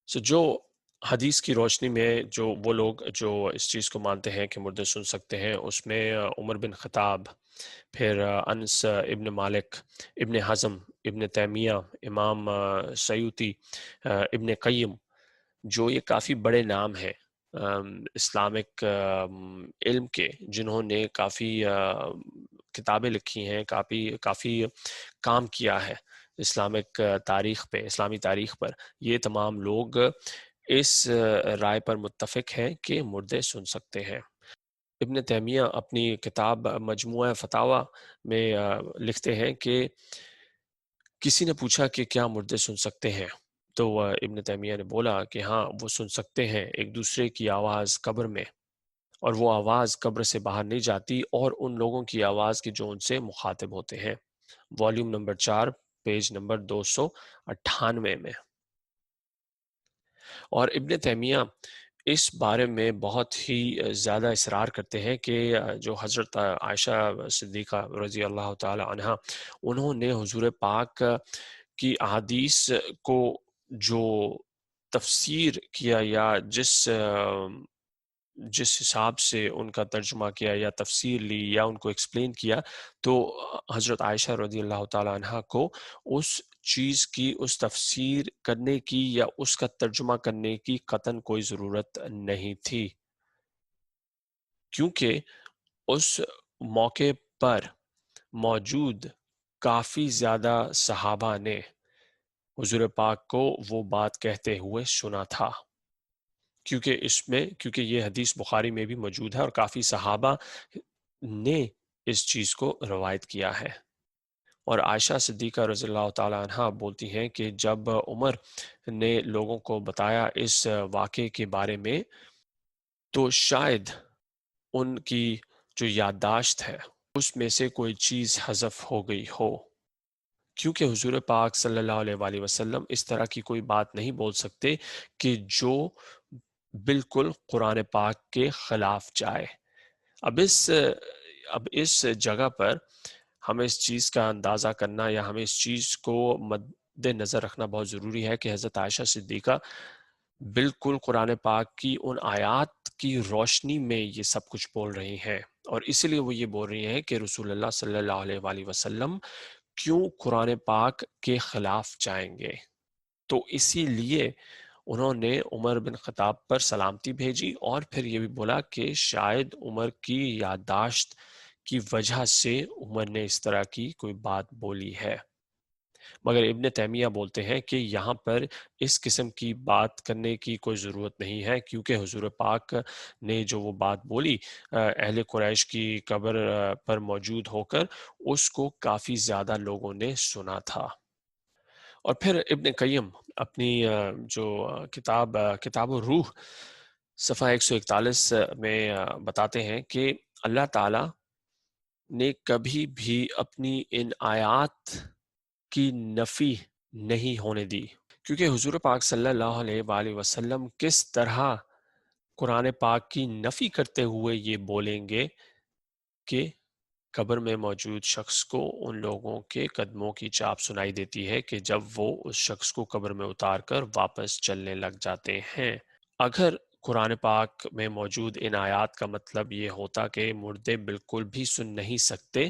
[SPEAKER 1] جو حدیث کی روشنی میں جو وہ لوگ جو اس چیز کو مانتے ہیں کہ مردے سن سکتے ہیں، اس میں عمر بن خطاب، پھر انس ابن مالک، ابن حزم، ابن تیمیہ، امام سیوطی، ابن قیم، جو یہ کافی بڑے نام ہیں اسلامک علم کے، جنہوں نے کافی کتابیں لکھی ہیں، کافی کام کیا ہے اسلامک تاریخ پہ، اسلامی تاریخ پر، یہ تمام لوگ اس رائے پر متفق ہیں کہ مردے سن سکتے ہیں۔ ابن تیمیہ اپنی کتاب مجموعہ فتاوی میں لکھتے ہیں کہ کسی نے پوچھا کہ کیا مردے سن سکتے ہیں، تو ابن تیمیہ نے بولا کہ ہاں وہ سن سکتے ہیں ایک دوسرے کی آواز قبر میں، اور وہ آواز قبر سے باہر نہیں جاتی، اور ان لوگوں کی آواز کی جو ان سے مخاطب ہوتے ہیں، والیوم نمبر 4 پیج نمبر 298 میں۔ اور ابن تیمیہ اس بارے میں بہت ہی زیادہ اصرار کرتے ہیں کہ جو حضرت عائشہ صدیقہ رضی اللہ تعالی عنہ، انہوں نے حضور پاک کی احادیث کو جو تفسیر کیا یا جس حساب سے ان کا ترجمہ کیا یا تفسیر لی یا ان کو ایکسپلین کیا، تو حضرت عائشہ رضی اللہ تعالی عنہ کو اس چیز کی، اس تفسیر کرنے کی یا اس کا ترجمہ کرنے کی قطعاً کوئی ضرورت نہیں تھی، کیونکہ اس موقع پر موجود کافی زیادہ صحابہ نے حضور پاک کو وہ بات کہتے ہوئے سنا تھا۔ کیونکہ یہ حدیث بخاری میں بھی موجود ہے اور کافی صحابہ نے اس چیز کو روایت کیا ہے۔ اور عائشہ صدیقہ رضی اللہ تعالیٰ عنہ بولتی ہیں کہ جب عمر نے لوگوں کو بتایا اس واقعے کے بارے میں تو شاید ان کی جو یادداشت ہے اس میں سے کوئی چیز حذف ہو گئی ہو، کیونکہ حضور پاک صلی اللہ علیہ وآلہ وسلم اس طرح کی کوئی بات نہیں بول سکتے کہ جو بالکل قرآن پاک کے خلاف جائے۔ اب اس اب اس جگہ پر ہمیں اس چیز کا اندازہ کرنا یا ہمیں اس چیز کو مد نظر رکھنا بہت ضروری ہے کہ حضرت عائشہ صدیقہ بالکل قرآن پاک کی ان آیات کی روشنی میں یہ سب کچھ بول رہی ہیں، اور اس لیے وہ یہ بول رہی ہیں کہ رسول اللہ صلی اللہ علیہ وآلہ وسلم کیوں قرآن پاک کے خلاف جائیں گے۔ تو اسی لیے انہوں نے عمر بن خطاب پر سلامتی بھیجی اور پھر یہ بھی بولا کہ شاید عمر کی یادداشت کی وجہ سے عمر نے اس طرح کی کوئی بات بولی ہے۔ مگر ابن تیمیہ بولتے ہیں کہ یہاں پر اس قسم کی بات کرنے کی کوئی ضرورت نہیں ہے، کیونکہ حضور پاک نے جو وہ بات بولی اہل قریش کی قبر پر موجود ہو کر اس کو کافی زیادہ لوگوں نے سنا تھا۔ اور پھر ابن قیم اپنی جو کتاب الروح صفحہ 141 میں بتاتے ہیں کہ اللہ تعالی نے کبھی بھی اپنی ان آیات کی نفی نہیں ہونے دی، کیونکہ حضور پاک صلی اللہ علیہ وآلہ وسلم کس طرح قرآن پاک کی نفی کرتے ہوئے یہ بولیں گے کہ قبر میں موجود شخص کو ان لوگوں کے قدموں کی چاپ سنائی دیتی ہے کہ جب وہ اس شخص کو قبر میں اتار کر واپس چلنے لگ جاتے ہیں۔ اگر قرآن پاک میں موجود ان آیات کا مطلب یہ ہوتا کہ مردے بالکل بھی سن نہیں سکتے،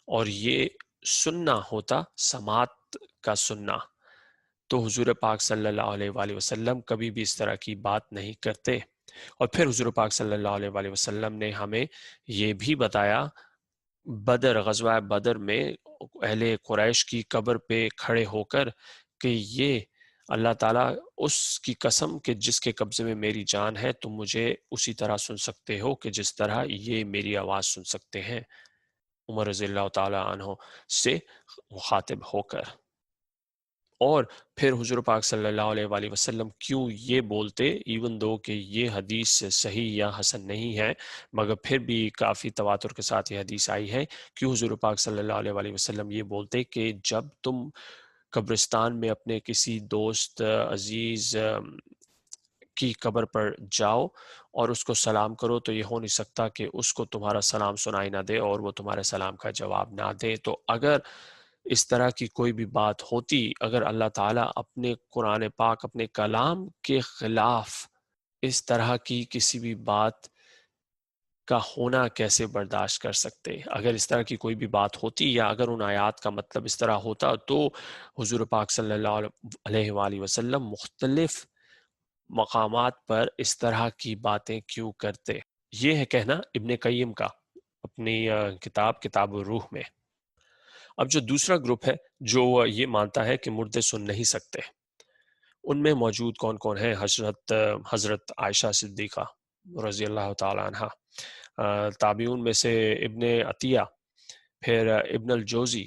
[SPEAKER 1] اور یہ سننا ہوتا سماعت کا سننا، تو حضور پاک صلی اللہ علیہ وآلہ وسلم کبھی بھی اس طرح کی بات نہیں کرتے۔ اور پھر حضور پاک صلی اللہ علیہ وآلہ وسلم نے ہمیں یہ بھی بتایا غزوہ بدر میں اہل قریش کی قبر پہ کھڑے ہو کر کہ یہ اللہ تعالیٰ اس کی قسم کہ جس کے قبضے میں میری جان ہے تم مجھے اسی طرح سن سکتے ہو کہ جس طرح یہ میری آواز سن سکتے ہیں، عمر رضی اللہ تعالیٰ عنہ سے مخاطب ہو کر۔ اور پھر حضور پاک صلی اللہ علیہ وآلہ وسلم کیوں یہ بولتے، ایون دو کہ یہ حدیث صحیح یا حسن نہیں ہے، مگر پھر بھی کافی تواتر کے ساتھ یہ حدیث آئی ہے، کیوں حضور پاک صلی اللہ علیہ وآلہ وسلم یہ بولتے کہ جب تم قبرستان میں اپنے کسی دوست عزیز کی قبر پر جاؤ اور اس کو سلام کرو تو یہ ہو نہیں سکتا کہ اس کو تمہارا سلام سنائی نہ دے اور وہ تمہارے سلام کا جواب نہ دے۔ تو اگر اس طرح کی کوئی بھی بات ہوتی، اگر اللہ تعالیٰ اپنے قرآن پاک اپنے کلام کے خلاف اس طرح کی کسی بھی بات کا ہونا کیسے برداشت کر سکتے؟ اگر اس طرح کی کوئی بھی بات ہوتی یا اگر ان آیات کا مطلب اس طرح ہوتا تو حضور پاک صلی اللہ علیہ وآلہ وسلم مختلف مقامات پر اس طرح کی باتیں کیوں کرتے؟ یہ ہے کہنا ابن قیم کا اپنی کتاب الروح میں۔ اب جو دوسرا گروپ ہے جو یہ مانتا ہے کہ مردے سن نہیں سکتے، ان میں موجود کون کون ہیں؟ حضرت عائشہ صدیقہ رضی اللہ تعالی عنہ، تابعون میں سے ابن عطیہ، پھر ابن الجوزی،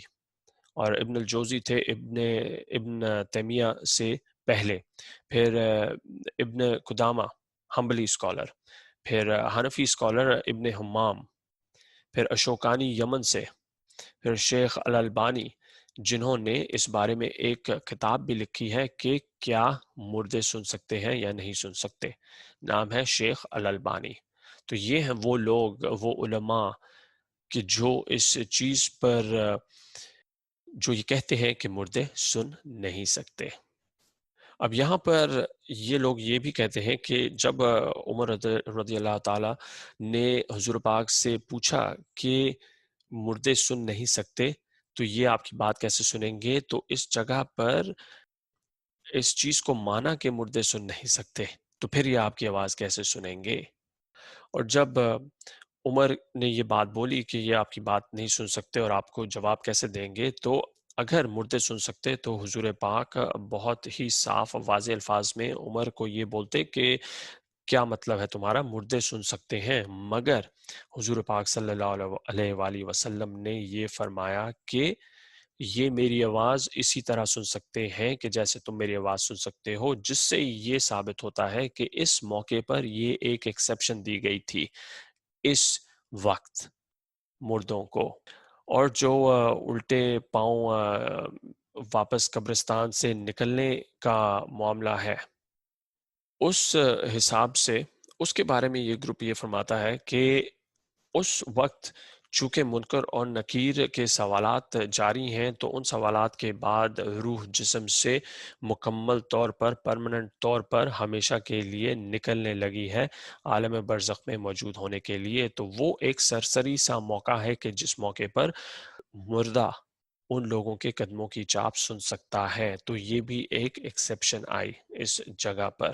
[SPEAKER 1] اور ابن الجوزی تھے ابن تیمیہ سے پہلے، پھر ابن قدامہ حنبلی اسکالر، پھر حنفی اسکالر ابن حمام، پھر اشوکانی یمن سے، پھر شیخ الالبانی جنہوں نے اس بارے میں ایک کتاب بھی لکھی ہے کہ کیا مردے سن سکتے ہیں یا نہیں سن سکتے، نام ہے شیخ الالبانی۔ تو یہ ہیں وہ لوگ، وہ علماء کہ جو اس چیز پر جو یہ کہتے ہیں کہ مردے سن نہیں سکتے۔ اب یہاں پر یہ لوگ یہ بھی کہتے ہیں کہ جب عمر رضی اللہ تعالیٰ نے حضور پاک سے پوچھا کہ مردے سن نہیں سکتے تو یہ آپ کی بات کیسے سنیں گے، تو اس جگہ پر اس چیز کو مانا کہ مردے سن نہیں سکتے، تو پھر یہ آپ کی آواز کیسے سنیں گے؟ اور جب عمر نے یہ بات بولی کہ یہ آپ کی بات نہیں سن سکتے اور آپ کو جواب کیسے دیں گے، تو اگر مردے سن سکتے تو حضور پاک بہت ہی صاف واضح الفاظ میں عمر کو یہ بولتے کہ کیا مطلب ہے تمہارا؟ مردے سن سکتے ہیں، مگر حضور پاک صلی اللہ علیہ وآلہ وسلم نے یہ فرمایا کہ یہ میری آواز اسی طرح سن سکتے ہیں کہ جیسے تم میری آواز سن سکتے ہو، جس سے یہ ثابت ہوتا ہے کہ اس موقع پر یہ ایک ایکسیپشن دی گئی تھی اس وقت مردوں کو۔ اور جو الٹے پاؤں واپس قبرستان سے نکلنے کا معاملہ ہے، اس حساب سے اس کے بارے میں یہ گروپ یہ فرماتا ہے کہ اس وقت چونکہ منکر اور نکیر کے سوالات جاری ہیں، تو ان سوالات کے بعد روح جسم سے مکمل طور پر پرمننٹ طور پر ہمیشہ کے لیے نکلنے لگی ہے عالم برزخ میں موجود ہونے کے لیے۔ تو وہ ایک سرسری سا موقع ہے کہ جس موقع پر مردہ ان لوگوں کے قدموں کی چاپ سن سکتا ہے۔ تو یہ بھی ایک ایکسیپشن آئی اس جگہ پر۔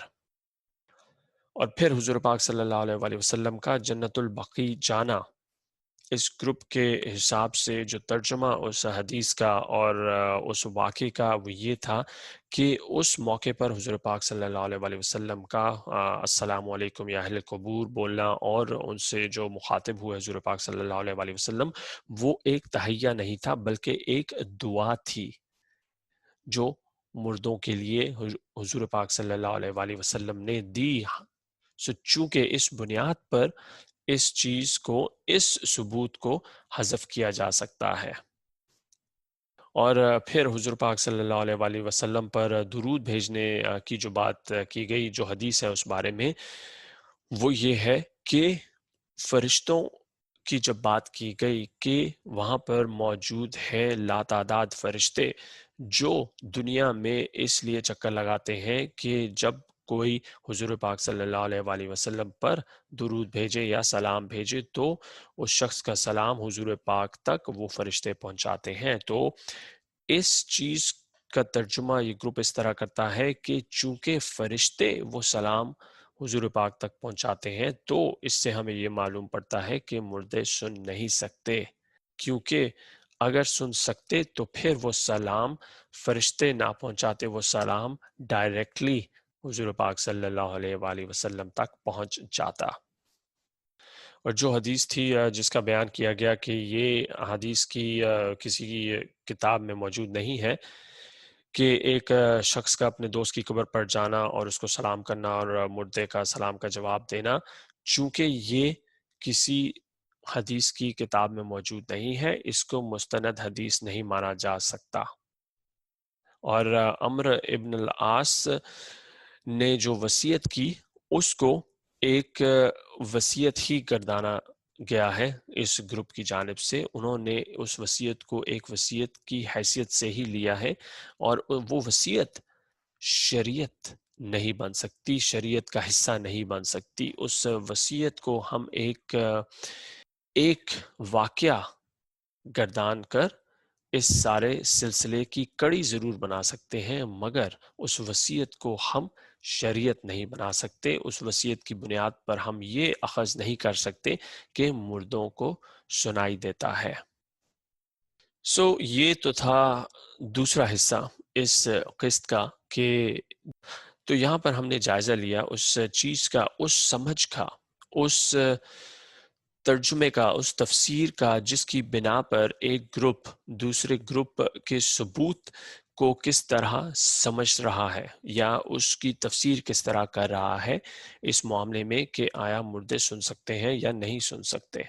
[SPEAKER 1] اور پھر حضور پاک صلی اللہ علیہ وآلہ وسلم کا جنت البقیع جانا، اس گروپ کے حساب سے جو ترجمہ اس حدیث کا اور اس واقعے کا وہ یہ تھا کہ اس موقع پر حضور پاک صلی اللہ علیہ وآلہ وسلم کا السلام علیکم یا اہل قبور بولنا، اور ان سے جو مخاطب ہوئے حضور پاک صلی اللہ علیہ وآلہ وسلم، وہ ایک تحیہ نہیں تھا بلکہ ایک دعا تھی جو مردوں کے لیے حضور پاک صلی اللہ علیہ وآلہ وسلم نے دی۔ چونکہ اس بنیاد پر اس چیز کو، اس ثبوت کو حذف کیا جا سکتا ہے۔ اور پھر حضور پاک صلی اللہ علیہ وآلہ وسلم پر درود بھیجنے کی جو بات کی گئی، جو حدیث ہے اس بارے میں، وہ یہ ہے کہ فرشتوں کی جب بات کی گئی کہ وہاں پر موجود ہے لاتعداد فرشتے جو دنیا میں اس لیے چکر لگاتے ہیں کہ جب کوئی حضور پاک صلی اللہ علیہ وآلہ وسلم پر درود بھیجے یا سلام بھیجے تو اس شخص کا سلام حضور پاک تک وہ فرشتے پہنچاتے ہیں۔ تو اس چیز کا ترجمہ یہ گروپ اس طرح کرتا ہے کہ چونکہ فرشتے وہ سلام حضور پاک تک پہنچاتے ہیں، تو اس سے ہمیں یہ معلوم پڑتا ہے کہ مردے سن نہیں سکتے، کیونکہ اگر سن سکتے تو پھر وہ سلام فرشتے نہ پہنچاتے، وہ سلام ڈائریکٹلی حضور پاک صلی اللہ علیہ وآلہ وسلم تک پہنچ جاتا۔ اور جو حدیث تھی جس کا بیان کیا گیا کہ یہ حدیث کی کسی کتاب میں موجود نہیں ہے کہ ایک شخص کا اپنے دوست کی قبر پر جانا اور اس کو سلام کرنا اور مردے کا سلام کا جواب دینا، چونکہ یہ کسی حدیث کی کتاب میں موجود نہیں ہے، اس کو مستند حدیث نہیں مانا جا سکتا۔ اور عمرو ابن العاص نے جو وصیت کی اس کو ایک وصیت ہی گردانا گیا ہے اس گروپ کی جانب سے۔ انہوں نے اس وصیت کو ایک وصیت کی حیثیت سے ہی لیا ہے، اور وہ وصیت شریعت نہیں بن سکتی، شریعت کا حصہ نہیں بن سکتی۔ اس وصیت کو ہم ایک واقعہ گردان کر اس سارے سلسلے کی کڑی ضرور بنا سکتے ہیں، مگر اس وصیت کو ہم شریعت نہیں بنا سکتے۔ اس وصیت کی بنیاد پر ہم یہ اخذ نہیں کر سکتے کہ مردوں کو سنائی دیتا ہے۔ یہ تو تھا دوسرا حصہ اس قسط کا، کہ تو یہاں پر ہم نے جائزہ لیا اس چیز کا، اس سمجھ کا، اس ترجمے کا، اس تفسیر کا، جس کی بنا پر ایک گروپ دوسرے گروپ کے ثبوت کو کس طرح سمجھ رہا ہے یا اس کی تفسیر کس طرح کر رہا ہے اس معاملے میں کہ آیا مردے سن سکتے ہیں یا نہیں سن سکتے۔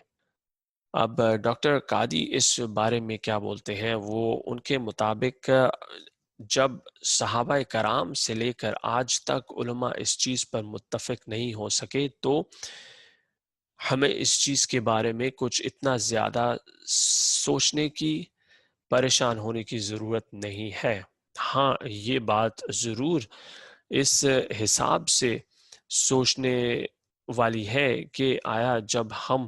[SPEAKER 1] اب ڈاکٹر قادی اس بارے میں کیا بولتے ہیں؟ وہ ان کے مطابق جب صحابہ کرام سے لے کر آج تک علماء اس چیز پر متفق نہیں ہو سکے، تو ہمیں اس چیز کے بارے میں کچھ اتنا زیادہ سوچنے کی، پریشان ہونے کی ضرورت نہیں ہے۔ ہاں، یہ بات ضرور اس حساب سے سوچنے والی ہے کہ آیا جب ہم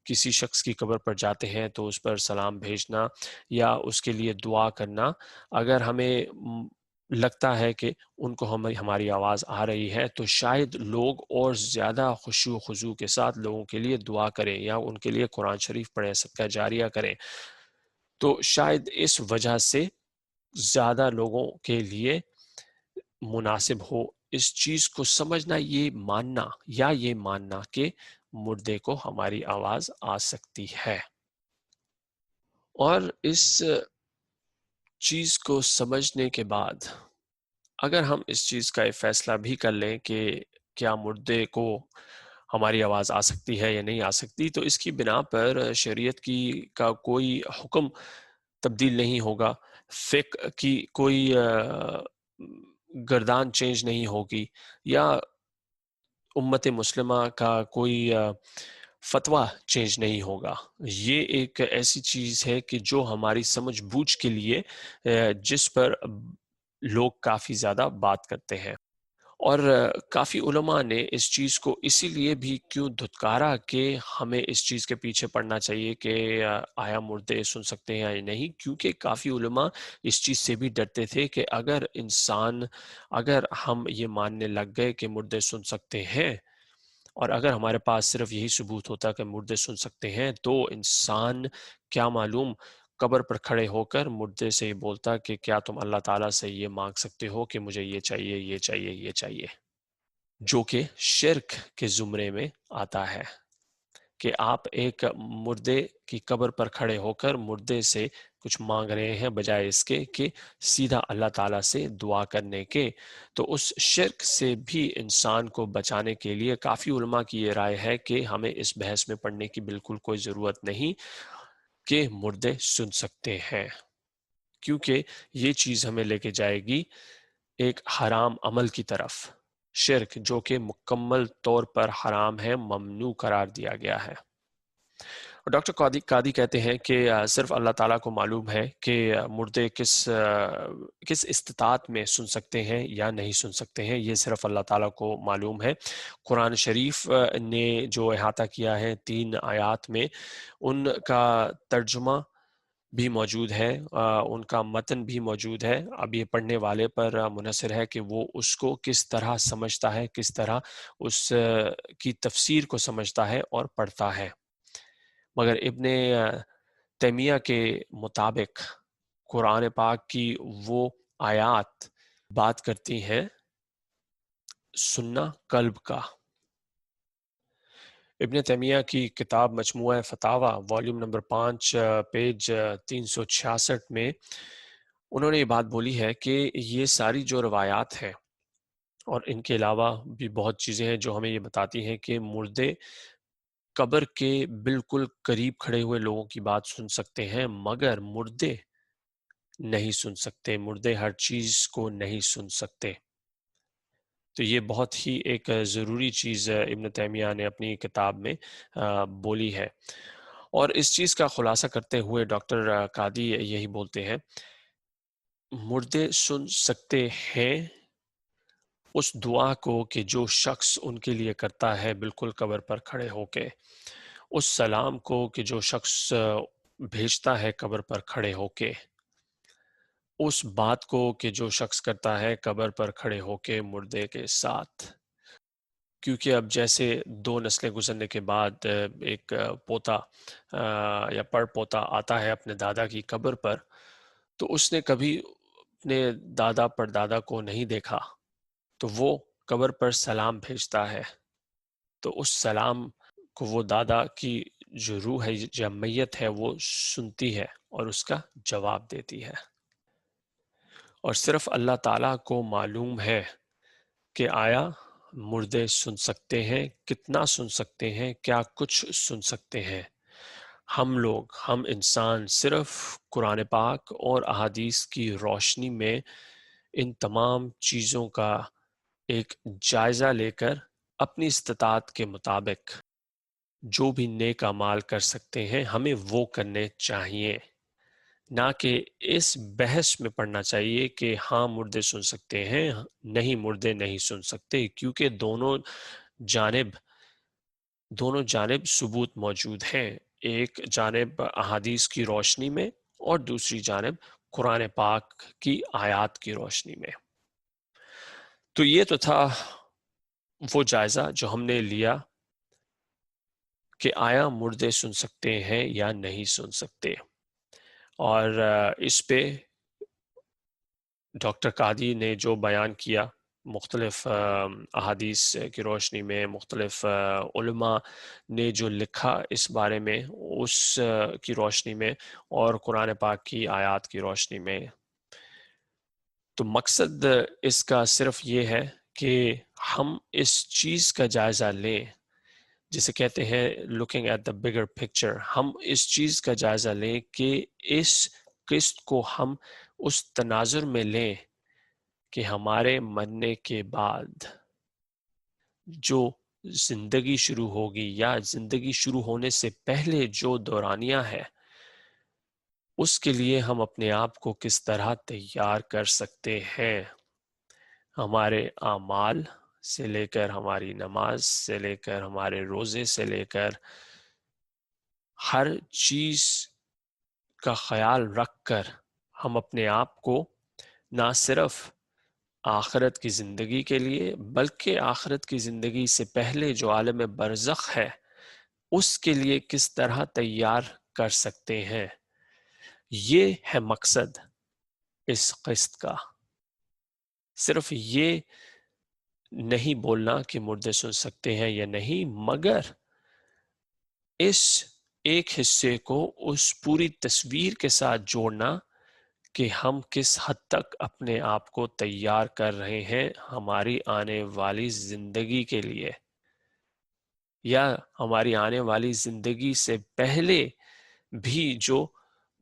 [SPEAKER 1] کسی شخص کی قبر پر جاتے ہیں تو اس پر سلام بھیجنا یا اس کے لیے دعا کرنا، اگر ہمیں لگتا ہے کہ ان کو ہماری آواز آ رہی ہے تو شاید لوگ اور زیادہ خشوع و خضوع کے ساتھ لوگوں کے لیے دعا کریں یا ان کے لیے قرآن شریف پڑھیں، صدقہ جاریہ کریں۔ تو شاید اس وجہ سے زیادہ لوگوں کے لیے مناسب ہو اس چیز کو سمجھنا، یہ ماننا کہ مردے کو ہماری آواز آ سکتی ہے، اور اس چیز کو سمجھنے کے بعد اگر ہم اس چیز کا فیصلہ بھی کر لیں کہ کیا مردے کو ہماری آواز آ سکتی ہے یا نہیں آ سکتی، تو اس کی بنا پر شریعت کا کوئی حکم تبدیل نہیں ہوگا، فقہ کی کوئی گردان چینج نہیں ہوگی، یا امت مسلمہ کا کوئی فتویٰ چینج نہیں ہوگا۔ یہ ایک ایسی چیز ہے کہ جو ہماری سمجھ بوجھ کے لیے جس پر لوگ کافی زیادہ بات کرتے ہیں، اور کافی علماء نے اس چیز کو اسی لیے بھی کیوں دھتکارا کہ ہمیں اس چیز کے پیچھے پڑنا چاہیے کہ آیا مردے سن سکتے ہیں یا نہیں، کیونکہ کافی علماء اس چیز سے بھی ڈرتے تھے کہ اگر ہم یہ ماننے لگ گئے کہ مردے سن سکتے ہیں، اور اگر ہمارے پاس صرف یہی ثبوت ہوتا کہ مردے سن سکتے ہیں، تو انسان کیا معلوم قبر پر کھڑے ہو کر مردے سے یہ بولتا کہ کیا تم اللہ تعالیٰ سے یہ مانگ سکتے ہو کہ مجھے یہ چاہیے، یہ چاہیے، یہ چاہیے، جو کہ شرک کے زمرے میں آتا ہے، کہ آپ ایک مردے کی قبر پر کھڑے ہو کر مردے سے کچھ مانگ رہے ہیں بجائے اس کے کہ سیدھا اللہ تعالیٰ سے دعا کرنے کے۔ تو اس شرک سے بھی انسان کو بچانے کے لیے کافی علماء کی یہ رائے ہے کہ ہمیں اس بحث میں پڑھنے کی بالکل کوئی ضرورت نہیں کہ مردے سن سکتے ہیں، کیونکہ یہ چیز ہمیں لے کے جائے گی ایک حرام عمل کی طرف، شرک جو کہ مکمل طور پر حرام ہے، ممنوع قرار دیا گیا ہے۔ ڈاکٹر قادی کہتے ہیں کہ صرف اللہ تعالیٰ کو معلوم ہے کہ مردے کس استطاعت میں سن سکتے ہیں یا نہیں سن سکتے ہیں، یہ صرف اللہ تعالیٰ کو معلوم ہے۔ قرآن شریف نے جو احاطہ کیا ہے 3 آیات میں، ان کا ترجمہ بھی موجود ہے، ان کا متن بھی موجود ہے، اب یہ پڑھنے والے پر منحصر ہے کہ وہ اس کو کس طرح سمجھتا ہے، کس طرح اس کی تفسیر کو سمجھتا ہے اور پڑھتا ہے۔ مگر ابن تیمیہ کے مطابق قرآن پاک کی وہ آیات بات کرتی ہیں سننا قلب کا۔ ابن تیمیہ کی کتاب مجموعہ فتاوی والیوم نمبر 5 پیج 366 میں انہوں نے یہ بات بولی ہے کہ یہ ساری جو روایات ہیں، اور ان کے علاوہ بھی بہت چیزیں ہیں جو ہمیں یہ بتاتی ہیں کہ مردے قبر کے بالکل قریب کھڑے ہوئے لوگوں کی بات سن سکتے ہیں، مگر مردے نہیں سن سکتے، مردے ہر چیز کو نہیں سن سکتے۔ تو یہ بہت ہی ایک ضروری چیز ابن تیمیہ نے اپنی کتاب میں بولی ہے، اور اس چیز کا خلاصہ کرتے ہوئے ڈاکٹر قادی یہی بولتے ہیں، مردے سن سکتے ہیں اس دعا کو کہ جو شخص ان کے لیے کرتا ہے بالکل قبر پر کھڑے ہو کے، اس سلام کو کہ جو شخص بھیجتا ہے قبر پر کھڑے ہو کے، اس بات کو کہ جو شخص کرتا ہے قبر پر کھڑے ہو کے مردے کے ساتھ۔ کیونکہ اب جیسے 2 نسلیں گزرنے کے بعد ایک پوتا یا پڑ پوتا آتا ہے اپنے دادا کی قبر پر، تو اس نے کبھی اپنے دادا پردادا کو نہیں دیکھا، تو وہ قبر پر سلام بھیجتا ہے، تو اس سلام کو وہ دادا کی جو روح ہے یا میت ہے وہ سنتی ہے اور اس کا جواب دیتی ہے۔ اور صرف اللہ تعالیٰ کو معلوم ہے کہ آیا مردے سن سکتے ہیں، کتنا سن سکتے ہیں، کیا کچھ سن سکتے ہیں۔ ہم انسان صرف قرآن پاک اور احادیث کی روشنی میں ان تمام چیزوں کا ایک جائزہ لے کر اپنی استطاعت کے مطابق جو بھی نیک اعمال کر سکتے ہیں ہمیں وہ کرنے چاہیے، نہ کہ اس بحث میں پڑھنا چاہیے کہ ہاں مردے سن سکتے ہیں، نہیں مردے نہیں سن سکتے، کیونکہ دونوں جانب ثبوت موجود ہیں، ایک جانب احادیث کی روشنی میں اور دوسری جانب قرآن پاک کی آیات کی روشنی میں۔ تو یہ تو تھا وہ جائزہ جو ہم نے لیا کہ آیا مردے سن سکتے ہیں یا نہیں سن سکتے، اور اس پہ ڈاکٹر قادی نے جو بیان کیا مختلف احادیث کی روشنی میں، مختلف علماء نے جو لکھا اس بارے میں اس کی روشنی میں، اور قرآن پاک کی آیات کی روشنی میں۔ تو مقصد اس کا صرف یہ ہے کہ ہم اس چیز کا جائزہ لیں، جسے کہتے ہیں looking at the bigger picture۔ ہم اس چیز کا جائزہ لیں کہ اس قسط کو ہم اس تناظر میں لیں کہ ہمارے مرنے کے بعد جو زندگی شروع ہوگی یا زندگی شروع ہونے سے پہلے جو دورانیہ ہے، اس کے لیے ہم اپنے آپ کو کس طرح تیار کر سکتے ہیں۔ ہمارے اعمال سے لے کر، ہماری نماز سے لے کر، ہمارے روزے سے لے کر، ہر چیز کا خیال رکھ کر ہم اپنے آپ کو نہ صرف آخرت کی زندگی کے لیے بلکہ آخرت کی زندگی سے پہلے جو عالم برزخ ہے اس کے لیے کس طرح تیار کر سکتے ہیں۔ یہ ہے مقصد اس قسط کا۔ صرف یہ نہیں بولنا کہ مردے سن سکتے ہیں یا نہیں، مگر اس ایک حصے کو اس پوری تصویر کے ساتھ جوڑنا کہ ہم کس حد تک اپنے آپ کو تیار کر رہے ہیں ہماری آنے والی زندگی کے لیے، یا ہماری آنے والی زندگی سے پہلے بھی جو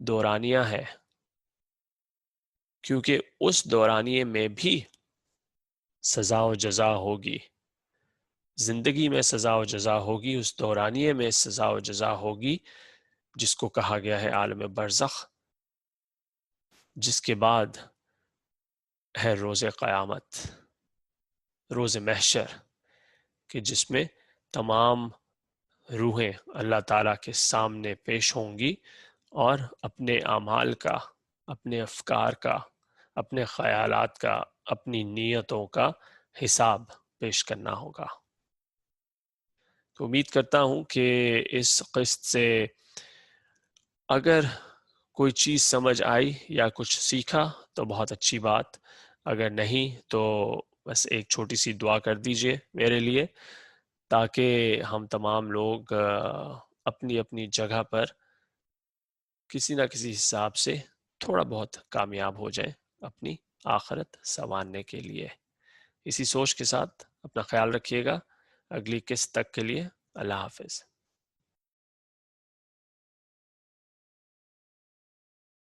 [SPEAKER 1] دورانیہ ہے، کیونکہ اس دورانیے میں بھی سزا و جزا ہوگی۔ زندگی میں سزا و جزا ہوگی، اس دورانیے میں سزا و جزا ہوگی، جس کو کہا گیا ہے عالم برزخ، جس کے بعد ہے روز قیامت، روز محشر، کہ جس میں تمام روحیں اللہ تعالیٰ کے سامنے پیش ہوں گی اور اپنے اعمال کا، اپنے افکار کا، اپنے خیالات کا، اپنی نیتوں کا حساب پیش کرنا ہوگا۔ تو امید کرتا ہوں کہ اس قسط سے اگر کوئی چیز سمجھ آئی یا کچھ سیکھا تو بہت اچھی بات، اگر نہیں تو بس ایک چھوٹی سی دعا کر دیجئے میرے لیے، تاکہ ہم تمام لوگ اپنی اپنی جگہ پر کسی نہ کسی حساب سے تھوڑا بہت کامیاب ہو جائیں اپنی آخرت سنوارنے کے لیے۔ اسی سوچ کے ساتھ اپنا خیال رکھیے گا۔ اگلی قسط تک کے لیے اللہ حافظ۔